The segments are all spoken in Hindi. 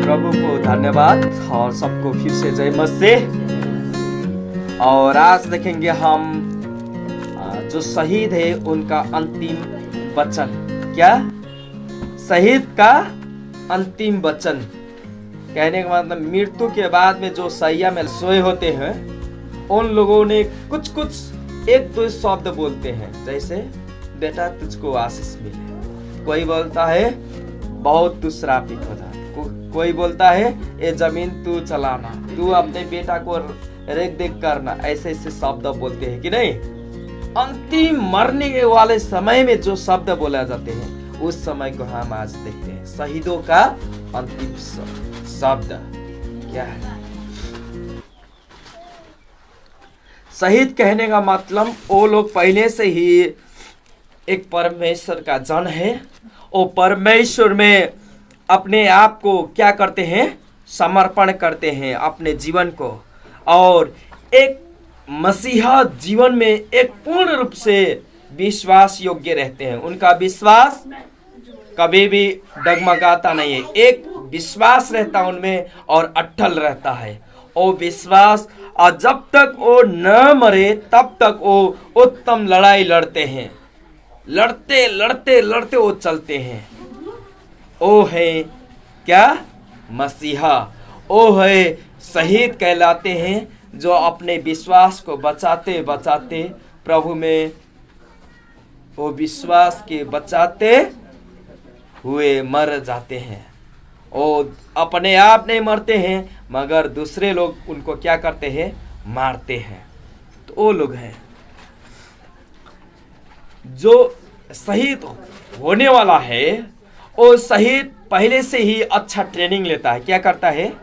प्रभु को धन्यवाद और सबको फिर से जय मसीह। और आज देखेंगे हम जो शहीद है उनका अंतिम वचन। क्या? शहीद का अंतिम वचन कहने का मतलब मृत्यु के बाद में जो सैया में सोए होते हैं उन लोगों ने कुछ कुछ एक दो शब्द बोलते हैं, जैसे बेटा तुझको आशीष मिले। कोई बोलता है बहुत तू श्रापित हो जा, कोई बोलता है ये जमीन तू चलाना, तू अपने बेटा को रेख देख करना, ऐसे ऐसे शब्द बोलते हैं कि नहीं। अंतिम मरने के वाले समय में जो शब्द बोले जाते हैं उस समय को हम आज देखते हैं। शहीदों का अंतिम शब्द क्या है? शहीद कहने का मतलब वो लोग पहले से ही एक परमेश्वर का जन है। वो परमेश्वर में अपने आप को क्या करते हैं? समर्पण करते हैं अपने जीवन को, और एक मसीहा जीवन में एक पूर्ण रूप से विश्वास योग्य रहते हैं। उनका विश्वास कभी भी डगमगाता नहीं है, एक विश्वास रहता है उनमें और अटल रहता है। वो विश्वास, और जब तक वो न मरे तब तक वो उत्तम लड़ाई लड़ते हैं, लड़ते लड़ते लड़ते वो चलते हैं। ओ है क्या? मसीहा। ओ है शहीद कहलाते हैं जो अपने विश्वास को बचाते बचाते प्रभु में वो विश्वास के बचाते हुए मर जाते हैं। वो अपने आप नहीं मरते हैं मगर दूसरे लोग उनको क्या करते हैं? मारते हैं। तो वो लोग हैं जो शहीद होने वाला है। वो शहीद पहले से ही अच्छा ट्रेनिंग लेता है। क्या करता है?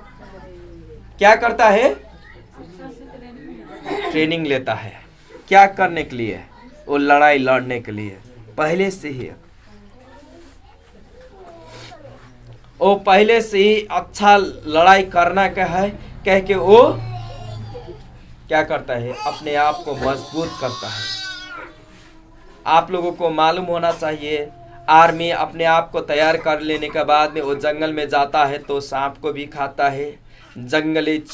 क्या करता है? ट्रेनिंग लेता है। क्या करने के लिए? वो लड़ाई लड़ने के लिए पहले से ही। वो पहले से ही अच्छा लड़ाई करना का है कह के वो क्या करता है? अपने आप को मजबूत करता है। आप लोगों को मालूम होना चाहिए, आर्मी अपने आप को तैयार कर लेने के बाद में वो जंगल में जाता है तो सांप को भी खाता है, जंगली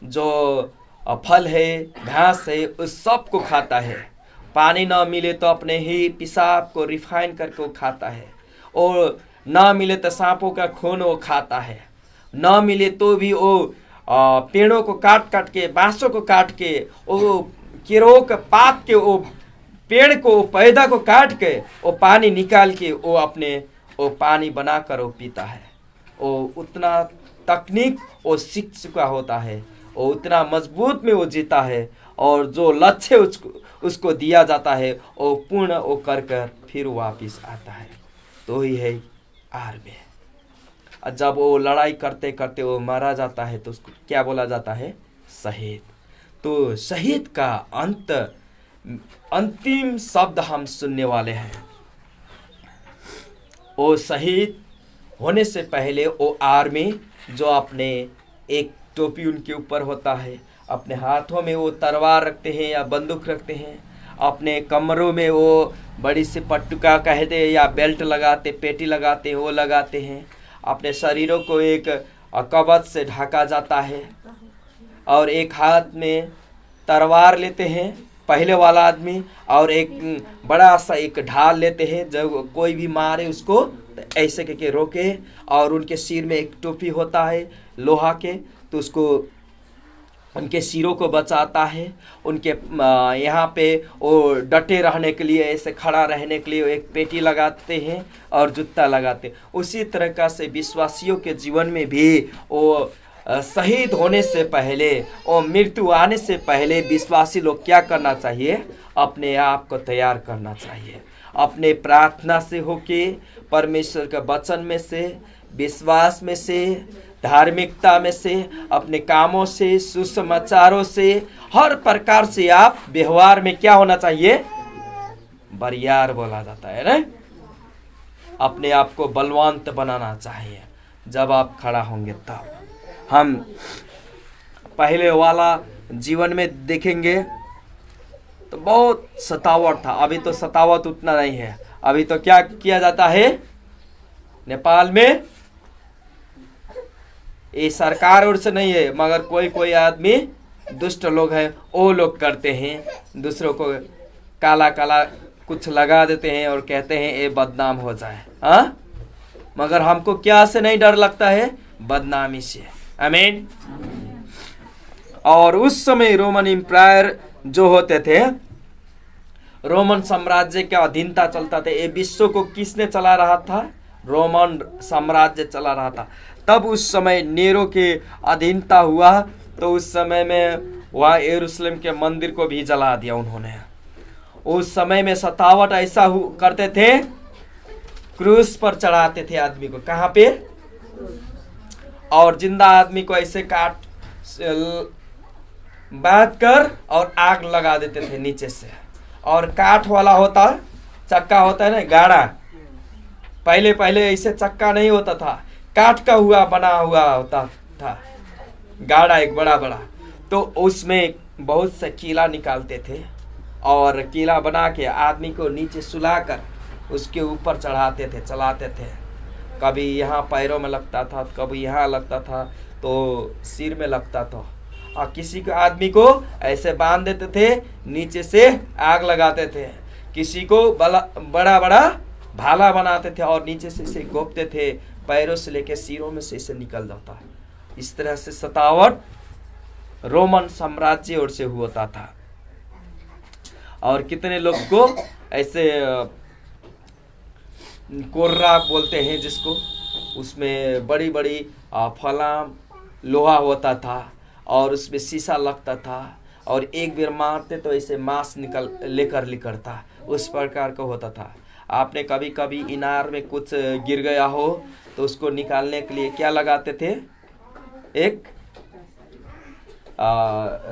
जो फल है, घास है, उस सब को खाता है। पानी ना मिले तो अपने ही पेशाब को रिफाइन करके वो खाता है, और ना मिले तो सांपों का खून वो खाता है। ना मिले तो भी वो पेड़ों को काट काट के, बांसों को काट के, वो केरों के पात के, वो पेड़ को, पौधा को काट के वो पानी निकाल के वो अपने वो पानी बनाकर वो पीता है। वो उतना तकनीक वो सीख चुका होता है, वो उतना मजबूत में वो जीता है, और जो लक्ष्य उसको दिया जाता है वो पूर्ण वो कर कर फिर वापिस आता है। तो ही है आर्मी। जब वो लड़ाई करते करते वो मारा जाता है तो उसको क्या बोला जाता है? शहीद। तो शहीद का अंतिम शब्द हम सुनने वाले हैं। वो शहीद होने से पहले वो आर्मी जो अपने एक टोपी उनके ऊपर होता है, अपने हाथों में वो तलवार रखते हैं या बंदूक रखते हैं, अपने कमरों में वो बड़ी सी पट्टुका कहते या बेल्ट लगाते, पेटी लगाते, वो लगाते हैं। अपने शरीरों को एक कवच से ढका जाता है, और एक हाथ में तलवार लेते हैं पहले वाला आदमी, और एक बड़ा सा एक ढाल लेते हैं, जब कोई भी मारे उसको तो ऐसे करके रोके। और उनके सिर में एक टोपी होता है लोहा के, तो उसको उनके सिरों को बचाता है। उनके यहाँ पे वो डटे रहने के लिए, ऐसे खड़ा रहने के लिए एक पेटी लगाते हैं और जूता लगाते हैं। उसी तरह का से विश्वासियों के जीवन में भी वो शहीद होने से पहले और मृत्यु आने से पहले विश्वासी लोग क्या करना चाहिए? अपने आप को तैयार करना चाहिए। अपने प्रार्थना से होके, परमेश्वर के वचन में से, विश्वास में से, धार्मिकता में से, अपने कामों से, सुसमाचारों से, हर प्रकार से आप व्यवहार में क्या होना चाहिए? बरियार बोला जाता है ना। अपने आप को बलवंत बनाना चाहिए। जब आप खड़ा होंगे तब हम पहले वाला जीवन में देखेंगे तो बहुत सतावट था। अभी तो सतावट उतना नहीं है। अभी तो क्या किया जाता है नेपाल में? ये सरकार ओर से नहीं है, मगर कोई कोई आदमी दुष्ट लोग हैं, वो लोग करते हैं। दूसरों को काला काला कुछ लगा देते हैं और कहते हैं ये बदनाम हो जाए। हाँ, मगर हमको क्या से नहीं डर लगता है? बदनामी से। आमीन। और उस समय रोमन एम्पायर जो होते थे, रोमन साम्राज्य का अधीनता चलता था। ये विश्व को किसने चला रहा था? रोमन साम्राज्य चला रहा था। तब उस समय नेरो के अधीनता हुआ, तो उस समय में वहाँ यरूशलेम के मंदिर को भी जला दिया उन्होंने। उस समय में सतावट ऐसा करते थे, क्रूस पर चढ़ाते थे आदमी को। कहाँ पे? और जिंदा आदमी को ऐसे काट बांध कर और आग लगा देते थे नीचे से। और काठ वाला होता, चक्का होता है ना, गाड़ा। पहले पहले ऐसे चक्का नहीं होता था, काठ का बना हुआ होता था गाड़ा, एक बड़ा बड़ा। तो उसमें बहुत से कीला निकालते थे और कीला बना के आदमी को नीचे सुलाकर उसके ऊपर चढ़ाते थे, चलाते थे। कभी यहाँ पैरों में लगता था, कभी यहाँ लगता था, तो सिर में लगता था। और किसी को आदमी को ऐसे बांध देते थे, नीचे से आग लगाते थे। किसी को बड़ा बड़ा भाला बनाते थे और नीचे से इसे गोपते थे, पैरों से लेके सिरों में से इसे निकल जाता। इस तरह से सतावट रोमन साम्राज्य ओर से होता था। और कितने लोग को ऐसे कोर्रा बोलते हैं जिसको, उसमें बड़ी बड़ी फलाम लोहा होता था और उसमें शीशा लगता था, और एक बार मारते तो ऐसे मांस लेकर निकलता, उस प्रकार का होता था। आपने कभी कभी इनार में कुछ गिर गया हो तो उसको निकालने के लिए क्या लगाते थे? एक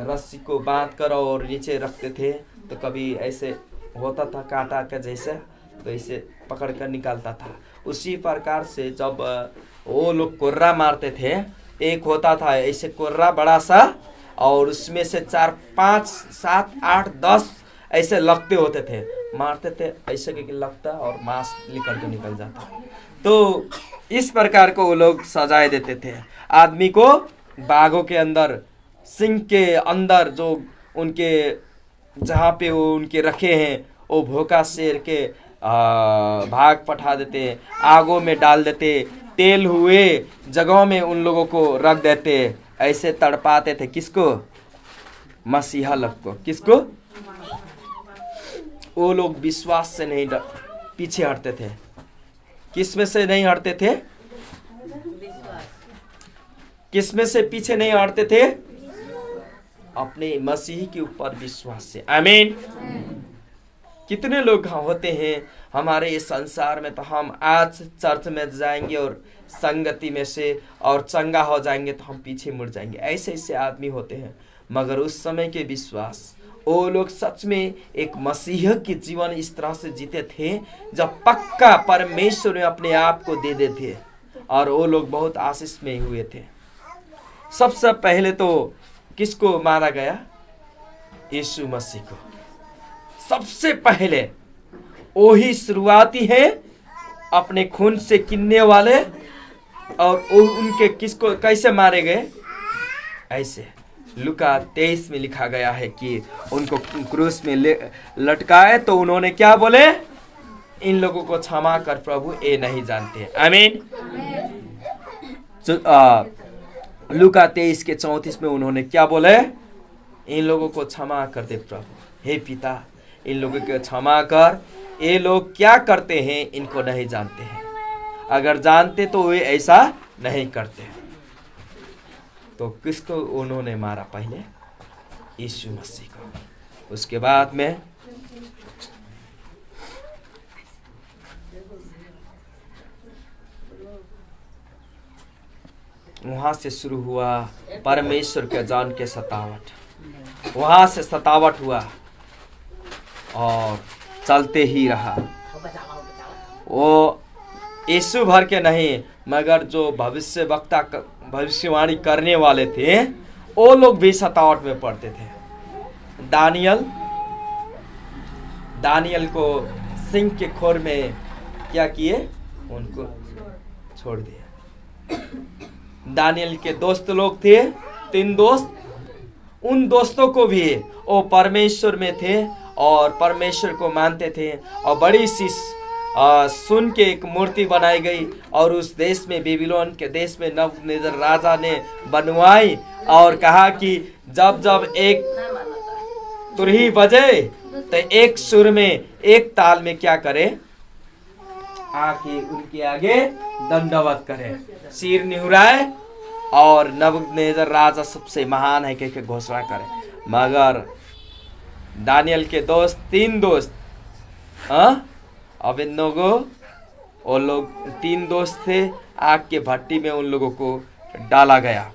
रस्सी को बांध कर और नीचे रखते थे, तो कभी ऐसे होता था कांटा का जैसे, तो ऐसे पकड़ कर निकालता था। उसी प्रकार से जब वो लोग कोर्रा मारते थे, एक होता था ऐसे कोर्रा बड़ा सा, और उसमें से 4, 5, 7, 8, 10 ऐसे लगते होते थे। मारते थे ऐसे के लगता और मांस निकल जाता। तो इस प्रकार को वो लोग सजाए देते थे। आदमी को बागों के अंदर, सिंह के अंदर, जो उनके जहाँ पे वो उनके रखे हैं, वो भूखा शेर के भाग पठा देते, आगों में डाल देते, तेल हुए जगहों में उन लोगों को रख देते, ऐसे तड़पाते थे। किसको? मसीहा लोग को। किसको? वो लोग विश्वास से नहीं पीछे हटते थे। किस में से नहीं हटते थे? किस में से पीछे नहीं हटते थे? अपने मसीह के ऊपर विश्वास से। आमीन। कितने लोग होते हैं हमारे इस संसार में, तो हम आज चर्च में जाएंगे और संगति में से और चंगा हो जाएंगे तो हम पीछे मुड़ जाएंगे। ऐसे ऐसे आदमी होते हैं। मगर उस समय के विश्वास, वो लोग सच में एक मसीह के जीवन इस तरह से जीते थे जब पक्का परमेश्वर ने अपने आप को दे देते थे, और वो लोग बहुत आशीष में हुए थे। सबसे पहले तो किसको मारा गया? यीशु मसीह को। सबसे पहले वही शुरुआती है, अपने खून से किनने वाले। और उनके किसको कैसे मारे गए? ऐसे लूका 23 में लिखा गया है कि उनको क्रूस में लटकाए तो उन्होंने क्या बोले? इन लोगों को क्षमा कर प्रभु, ये नहीं जानते। आमीन। लूका 23 के 34 में उन्होंने क्या बोले? इन लोगों को क्षमा कर दे प्रभु, हे पिता इन लोगों को क्षमा कर, ये लोग क्या करते हैं इनको नहीं जानते हैं। अगर जानते तो वे ऐसा नहीं करते। तो किसको उन्होंने मारा? पहले यीशु मसीह को। उसके बाद में वहां से शुरू हुआ परमेश्वर के जान के सतावट। वहां से सतावट हुआ और चलते ही रहा। वो यीशु भर के नहीं, मगर जो भविष्यवाणी करने वाले थे, वो लोग भी सतावट में पड़ते थे। दानियल को सिंह के खोर में क्या किए? उनको छोड़ दिया। दानियल के दोस्त लोग थे, 3 दोस्त, उन दोस्तों को भी वो परमेश्वर में थे और परमेश्वर को मानते थे। और बड़ी सी सुन के एक मूर्ति बनाई गई और उस देश में, बेबीलोन के देश में नबूकदनेस्सर राजा ने बनवाई और कहा कि जब जब एक तुरही बजे तो एक सुर में, एक ताल में क्या करे, आके उनके आगे दंडवत करे, सिर निहुराए और नबूकदनेस्सर राजा सबसे महान है कह घोषणा करे। मगर दानियल के दोस्त, 3 दोस्त, अबेदनगो, वो लोग 3 दोस्त थे, आग के भट्टी में उन लोगों को डाला गया।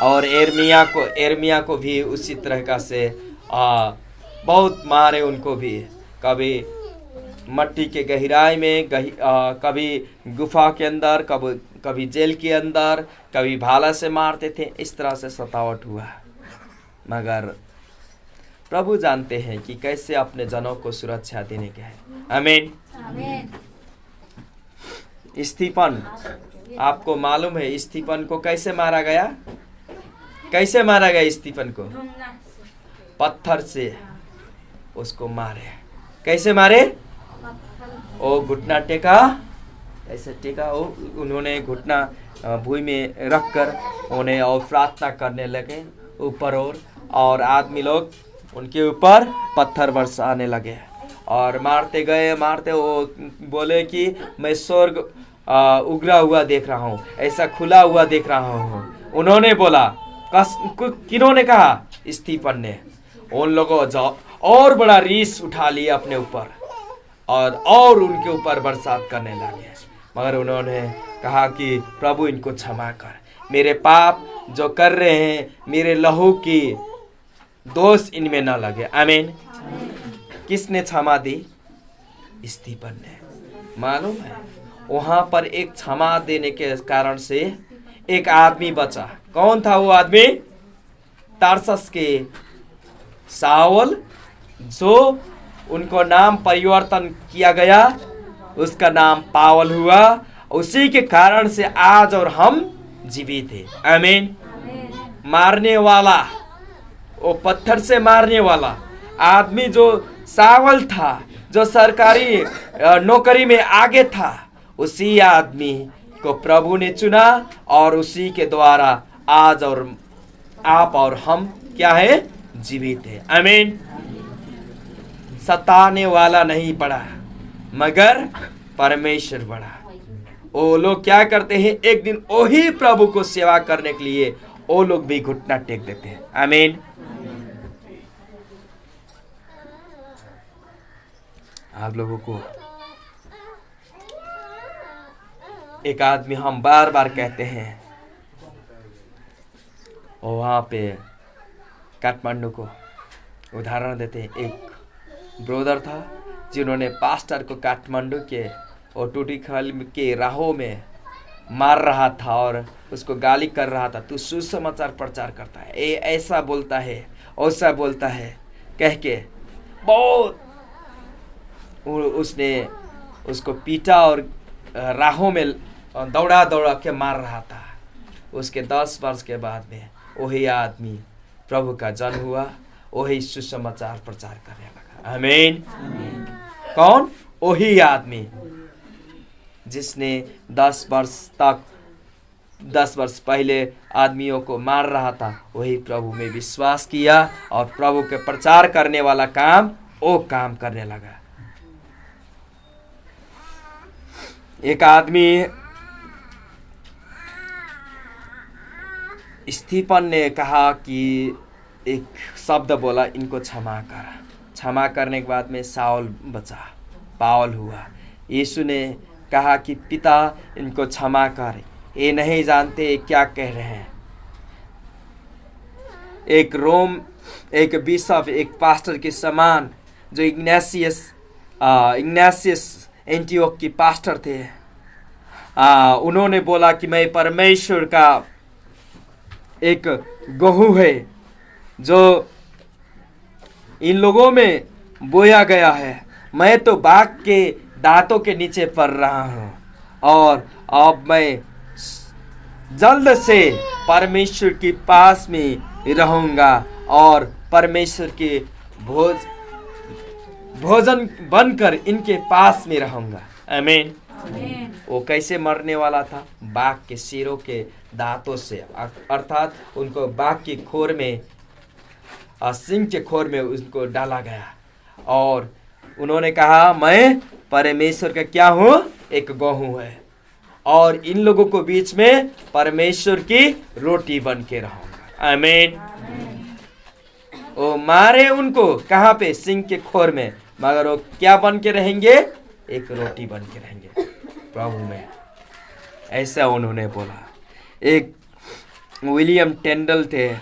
और एर्मिया को भी उसी तरह का से बहुत मारे उनको भी, कभी मट्टी के गहराई में, कभी गुफा के अंदर, कभी जेल के अंदर, कभी भाला से मारते थे। इस तरह से सतावट हुआ। मगर प्रभु जानते हैं कि कैसे अपने जनों को सुरक्षा देने के है। आमीन। स्टीफन, आपको मालूम है स्टीफन को कैसे मारा गया? कैसे मारा गया स्टीफन को? पत्थर से उसको मारे। कैसे मारे? वो घुटना टेका, ऐसे टेका, उन्होंने घुटना भूमि में रखकर उन्हें और प्रार्थना करने लगे ऊपर और आदमी लोग उनके ऊपर पत्थर बरसाने लगे और मारते गए। वो बोले कि मैं स्वर्ग उगरा हुआ देख रहा हूँ, ऐसा खुला हुआ देख रहा हूँ। उन्होंने बोला, किन्होंने कहा? स्टीफन ने। उन लोगों और बड़ा रीस उठा लिया अपने ऊपर और उनके ऊपर बरसात करने लगे। मगर उन्होंने कहा कि प्रभु इनको क्षमा कर, मेरे पाप जो कर रहे हैं, मेरे लहू की दोष इनमें न लगे। आमीन। किसने क्षमा दी? स्टीफन ने। मालूम है, वहां पर एक क्षमा देने के कारण से एक आदमी बचा। कौन था वो आदमी? तारसस के शाऊल, जो उनको नाम परिवर्तन किया गया, उसका नाम पावल हुआ। उसी के कारण से आज और हम जीवित हैं। आमीन। मारने वाला, वो पत्थर से मारने वाला आदमी जो शाऊल था, जो सरकारी नौकरी में आगे था, उसी आदमी को प्रभु ने चुना और उसी के द्वारा आज और आप और हम क्या है? जीवित है। आमीन। सताने वाला नहीं पड़ा, मगर परमेश्वर बड़ा। वो लोग क्या करते हैं? एक दिन वही प्रभु को सेवा करने के लिए वो लोग भी घुटना टेक देते हैं। आमीन। आप लोगों को एक आदमी, हम बार बार कहते हैं, और वहाँ पे काठमांडू को उदाहरण देते हैं। एक ब्रदर था जिन्होंने पास्टर को काठमांडू के और टूटी खाल के राहों में मार रहा था और उसको गाली कर रहा था, तू सुसमाचार प्रचार करता है, ये ऐसा बोलता है, वैसा बोलता है कह के बहुत उसने उसको पीटा और राहों में दौड़ा के मार रहा था। उसके 10 वर्ष के बाद में वही आदमी प्रभु का जन्म हुआ, वही सुसमाचार प्रचार करने लगा। आमीन। कौन? वही आदमी जिसने 10 वर्ष पहले आदमियों को मार रहा था, वही प्रभु में विश्वास किया और प्रभु के प्रचार करने वाला काम वो काम करने लगा। एक आदमी, स्टीफन ने कहा कि एक शब्द बोला, इनको क्षमा कर। क्षमा करने के बाद में शाऊल बचा, पावल हुआ। यीशु ने कहा कि पिता इनको क्षमा कर, ये नहीं जानते क्या कह रहे हैं। एक बिशप, एक पास्टर के समान, जो इग्नासियस एंटियोक की पास्टर थे, उन्होंने बोला कि मैं परमेश्वर का एक गहू है जो इन लोगों में बोया गया है। मैं तो बाघ के दांतों के नीचे पड़ रहा हूँ और अब मैं जल्द से परमेश्वर के पास में रहूंगा और परमेश्वर के भोजन बनकर इनके पास में रहूंगा। आमीन। वो कैसे मरने वाला था? बाघ के सिरों के दांतों से, अर्थात उनको बाघ की खोर में, सिंह के खोर में उनको डाला गया और उन्होंने कहा मैं परमेश्वर का क्या हूँ? एक गहूँ है और इन लोगों को बीच में परमेश्वर की रोटी बन के रहूंगा। आमीन। वो मारे उनको कहाँ पे? सिंह के खोर में, मगर वो क्या बन के रहेंगे? एक रोटी बन के रहेंगे प्रभु में। ऐसा उन्होंने बोला। एक विलियम टेंडल थे,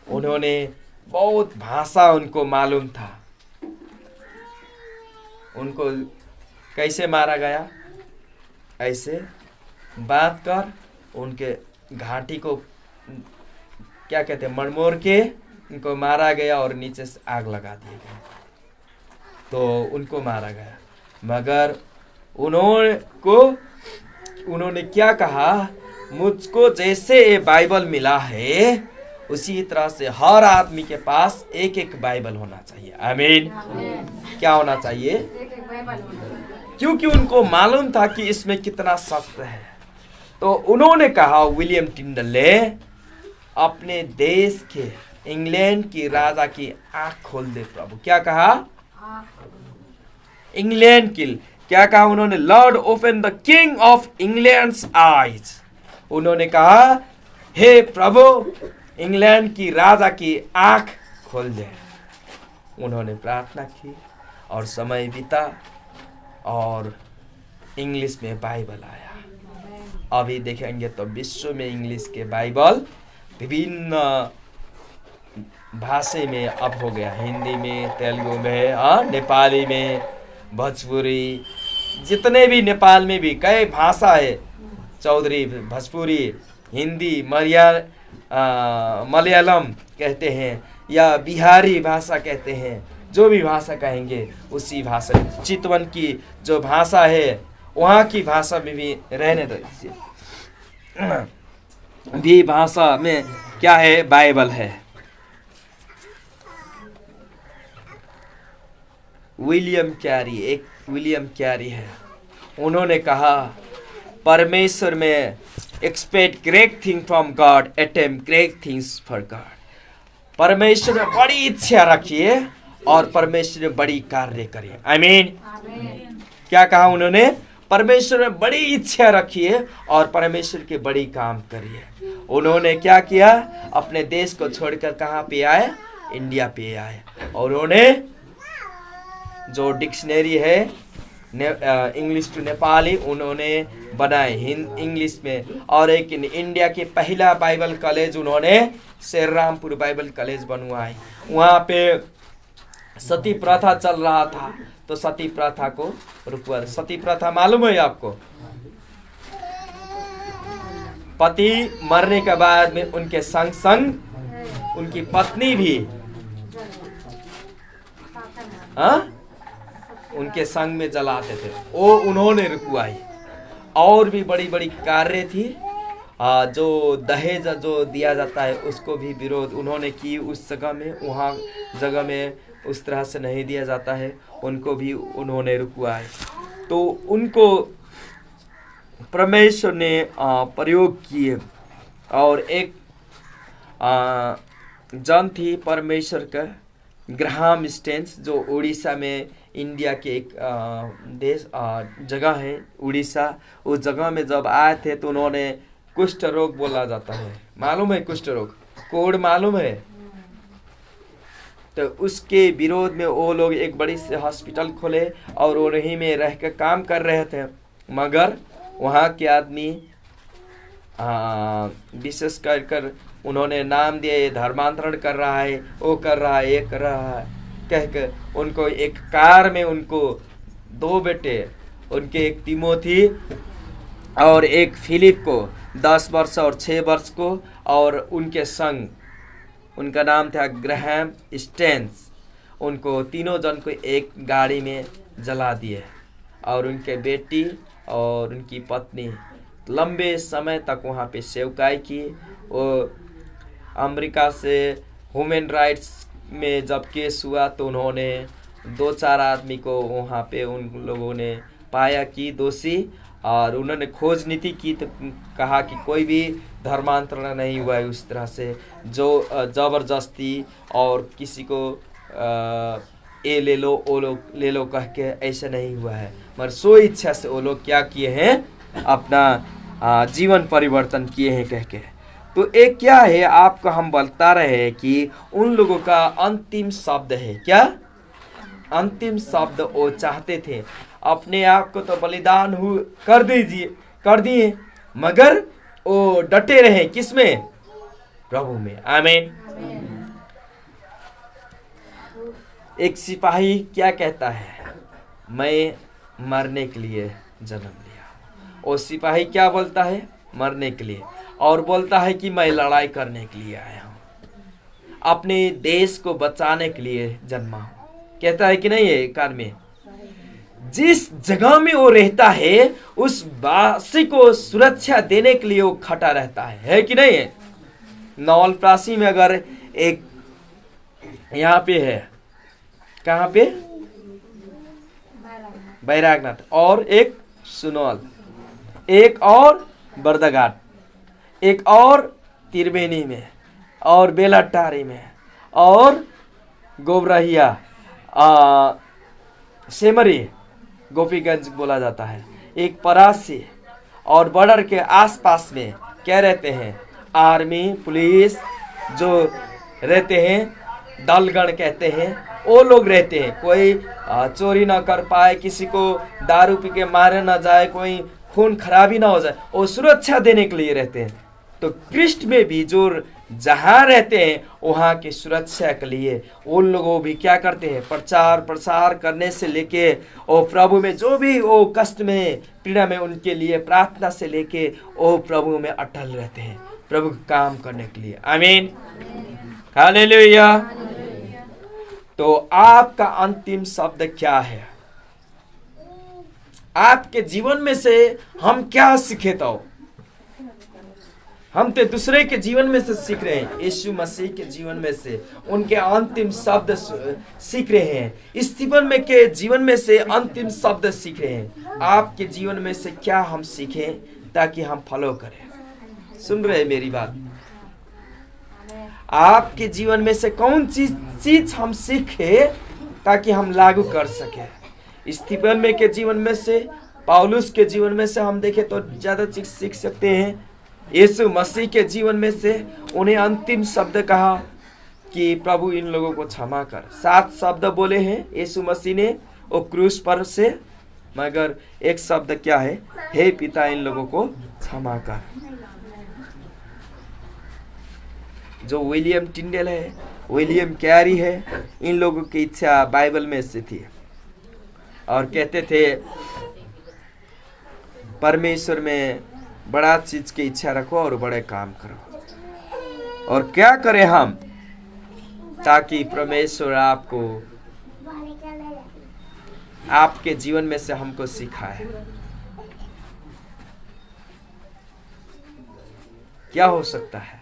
उन्होंने बहुत भाषा उनको मालूम था। उनको कैसे मारा गया? ऐसे बात कर उनके घाटी को क्या कहते हैं, मड़मोड़ के उनको मारा गया और नीचे से आग लगा दिया गया, तो उनको मारा गया। मगर उन्होंने क्या कहा? मुझको जैसे ये बाइबल मिला है उसी तरह से हर आदमी के पास एक एक बाइबल होना चाहिए। आमीन। क्या होना चाहिए? क्योंकि उनको मालूम था कि इसमें कितना सत्य है। तो उन्होंने कहा, विलियम टिंडल ने अपने देश के, इंग्लैंड की राजा की आंख खोल दे प्रभु। क्या कहा? इंग्लैंड की क्या कहा उन्होंने? Lord open the king of England's eyes. उन्होंने कहा हे प्रभु इंग्लैंड की राजा की आंख खोल दे। उन्होंने प्रार्थना की और समय बीता और इंग्लिश में बाइबल आया। अभी देखेंगे तो विश्व में इंग्लिश के बाइबल विभिन्न भाषा में अब हो गया। हिंदी में, तेलुगु में, नेपाली में, भोजपुरी, जितने भी नेपाल में भी कई भाषा है, चौधरी, भोजपुरी, हिंदी, मलयालम कहते हैं या बिहारी भाषा कहते हैं, जो भी भाषा कहेंगे उसी भाषा, चितवन की जो भाषा है वहाँ की भाषा में भी रहने दो, भी भाषा में क्या है? बाइबल है। विलियम कैरी है, उन्होंने कहा परमेश्वर में expect great thing from God, attempt great things for God. परमेश्वर में बड़ी इच्छा रखिए और परमेश्वर में बड़ी कार्य करिए। आमीन। क्या कहा उन्होंने? परमेश्वर में बड़ी इच्छा रखिए और परमेश्वर के बड़ी काम करिए। उन्होंने क्या किया? अपने देश को छोड़कर कहाँ पे आए? इंडिया पे आए और उन्होंने जो डिक्शनरी है इंग्लिश टू नेपाली उन्होंने बनाए इंग्लिश में, और एक इंडिया के पहला बाइबल कॉलेज उन्होंने शेररामपुर बाइबल कॉलेज बनवाए। वहाँ पे सती प्रथा चल रहा था तो सती प्रथा को रुकवा। सती प्रथा मालूम है आपको? पति मरने के बाद में उनके संग संग उनकी पत्नी भी उनके संग में जलाते थे, वो उन्होंने रुकवाई। और भी बड़ी बड़ी कार्य थी, जो दहेज जो दिया जाता है उसको भी विरोध उन्होंने की उस जगह में। वहाँ जगह में उस तरह से नहीं दिया जाता है, उनको भी उन्होंने रुकवाए। तो उनको परमेश्वर ने प्रयोग किए। और एक जन थी परमेश्वर का, ग्राहम स्टेन्स, जो उड़ीसा में, इंडिया के एक देश जगह है उड़ीसा, उस जगह में जब आए थे तो उन्होंने कुष्ठ रोग बोला जाता है, मालूम है? कुष्ठ रोग, कोड मालूम है? तो उसके विरोध में वो लोग एक बड़ी से हॉस्पिटल खोले और वो वहीं में रह कर काम कर रहे थे। मगर वहाँ के आदमी विशेष कर उन्होंने नाम दिया, ये धर्मांतरण कर रहा है, वो कर रहा है, ये कर रहा है, कहकर उनको एक कार में उनको 2 बेटे, उनके एक तिमोथी और एक फिलिप को 10 वर्ष और 6 वर्ष को, और उनके संग उनका नाम था ग्राहम स्टेन्स, उनको तीनों जन को एक गाड़ी में जला दिए और उनके बेटी और उनकी पत्नी लंबे समय तक वहाँ पे सेवकाई की। वो अमेरिका से ह्यूमन राइट्स में जब केस हुआ तो उन्होंने 2-4 आदमी को वहाँ पे उन लोगों ने पाया कि दोषी, और उन्होंने खोज नीति की तो कहा कि कोई भी धर्मांतरण नहीं हुआ है उस तरह से जो ज़बरदस्ती और किसी को ये ले लो वो लोग ले लो कह के ऐसा नहीं हुआ है, मगर सो इच्छा से वो लोग क्या किए हैं, अपना जीवन परिवर्तन किए हैं कह के। तो एक क्या है, आपको हम बता रहे हैं कि उन लोगों का अंतिम शब्द है क्या, अंतिम शब्द वो चाहते थे अपने आप को तो बलिदान कर दिए, मगर वो डटे रहे किसमें, प्रभु में। आमीन। एक सिपाही क्या कहता है, मैं मरने के लिए जन्म लिया। वो सिपाही क्या बोलता है, मरने के लिए, और बोलता है कि मैं लड़ाई करने के लिए आया हूँ, अपने देश को बचाने के लिए जन्मा हूँ। कहता है कि नहीं है कार में, जिस जगह में वो रहता है उस वासी को सुरक्षा देने के लिए वो खड़ा रहता है कि नहीं है। नवलपरासी में अगर एक यहाँ पे है, कहाँ पे, बैरागनाथ, और एक सुनौल, एक और बर्दघाट, एक और त्रिवेणी में, और बेलाटारी में, और गोबरहिया, सेमरी, गोपीगंज बोला जाता है, एक परासी, और बॉर्डर के आसपास में क्या रहते हैं, आर्मी पुलिस जो रहते हैं, दलगण कहते हैं, वो लोग रहते हैं। कोई चोरी ना कर पाए, किसी को दारू पी के मारे ना जाए, कोई खून खराबी ना हो जाए, वो सुरक्षा देने के लिए रहते हैं। तो कृष्ण में भी जो जहाँ रहते हैं वहाँ की सुरक्षा के लिए उन लोगों भी क्या करते हैं, प्रचार प्रसार करने से लेके वो प्रभु में जो भी वो कष्ट में पीड़ा में उनके लिए प्रार्थना से लेके वो प्रभु में अटल रहते हैं, प्रभु का काम करने के लिए। आमीन, हालेलुया। तो आपका अंतिम शब्द क्या है, आपके जीवन में से हम क्या सीखे, तो हम तो दूसरे के जीवन में से सीख रहे हैं, यीशु मसीह के जीवन में से उनके अंतिम शब्द सीख रहे हैं, स्टीफन में के जीवन में से अंतिम शब्द सीख रहे हैं। आपके जीवन में से क्या हम सीखें ताकि हम फॉलो करें। सुन रहे हैं मेरी बात, आपके जीवन में से कौन चीज हम सीखे ताकि हम लागू कर सके। स्टीफन में के जीवन में से, पौलुस के जीवन में से हम देखें तो ज्यादा चीज सीख सकते हैं। यीशु मसीह के जीवन में से उन्हें अंतिम शब्द कहा कि प्रभु इन लोगों को क्षमा कर। 7 शब्द बोले हैं यीशु मसीह ने वो क्रूस पर से, मगर एक शब्द क्या है, हे पिता इन लोगों को क्षमा कर। जो विलियम टिंडेल है, विलियम कैरी है, इन लोगों की इच्छा बाइबल में से थी और कहते थे परमेश्वर में बड़ा चीज की इच्छा रखो और बड़े काम करो। और क्या करें हम ताकि परमेश्वर आपको आपके जीवन में से हमको सिखाए। क्या हो सकता है,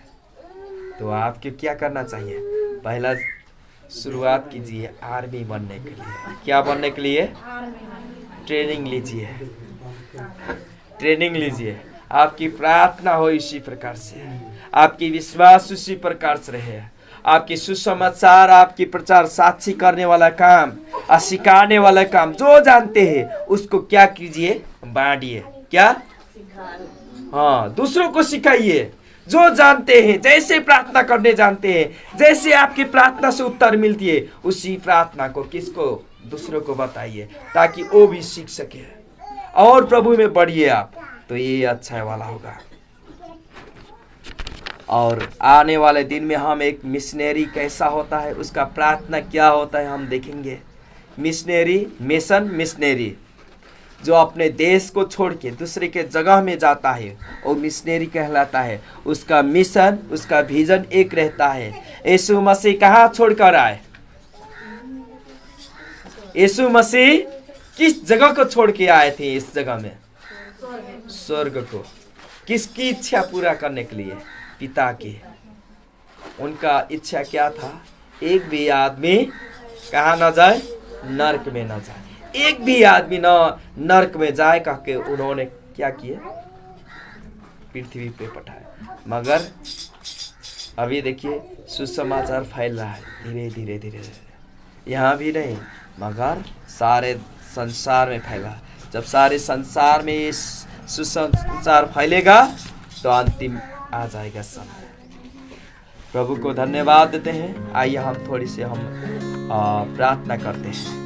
तो आपको क्या करना चाहिए, पहला शुरुआत कीजिए आर्मी बनने के लिए। क्या बनने के लिए, ट्रेनिंग लीजिए, ट्रेनिंग लीजिए। आपकी प्रार्थना हो इसी प्रकार से, आपकी विश्वास उसी प्रकार से रहे, आपकी सुसमाचार, आपकी प्रचार साक्षी करने वाला काम, सिखाने वाला काम, जो जानते हैं उसको क्या कीजिए, बांटिए। क्या, हाँ, दूसरों को सिखाइए। जो जानते हैं, जैसे प्रार्थना करने जानते हैं, जैसे आपकी प्रार्थना से उत्तर मिलती है, उसी प्रार्थना को किसको, दूसरों को बताइए ताकि वो भी सीख सके और प्रभु में बढ़िए आप, तो ये अच्छा वाला होगा। और आने वाले दिन में हम एक मिशनरी कैसा होता है, उसका प्रार्थना क्या होता है हम देखेंगे। मिशनरी, मिशन, मिशनरी जो अपने देश को छोड़ के दूसरे के जगह में जाता है वो मिशनरी कहलाता है। उसका मिशन, उसका विजन एक रहता है। यीशु मसीह कहाँ छोड़कर आए, यीशु मसीह किस जगह को छोड़ के आए थे, इस जगह में स्वर्ग को। किसकी इच्छा पूरा करने के लिए? पिता की। उनका इच्छा क्या था? एक भी आदमी कहाँ न जाए? नरक में न जाए। एक भी आदमी न नरक में जाए कह के उन्होंने क्या किए? पृथ्वी पे पठाया। मगर अभी देखिए सुसमाचार फैल रहा है धीरे धीरे धीरे धीरे। यहाँ भी नहीं मगर सारे संसार में फैला। जब सारे संसार में ये सुसमाचार फैलेगा तो अंतिम आ जाएगा समय। प्रभु को धन्यवाद देते हैं। आइए हम थोड़ी सी प्रार्थना करते हैं।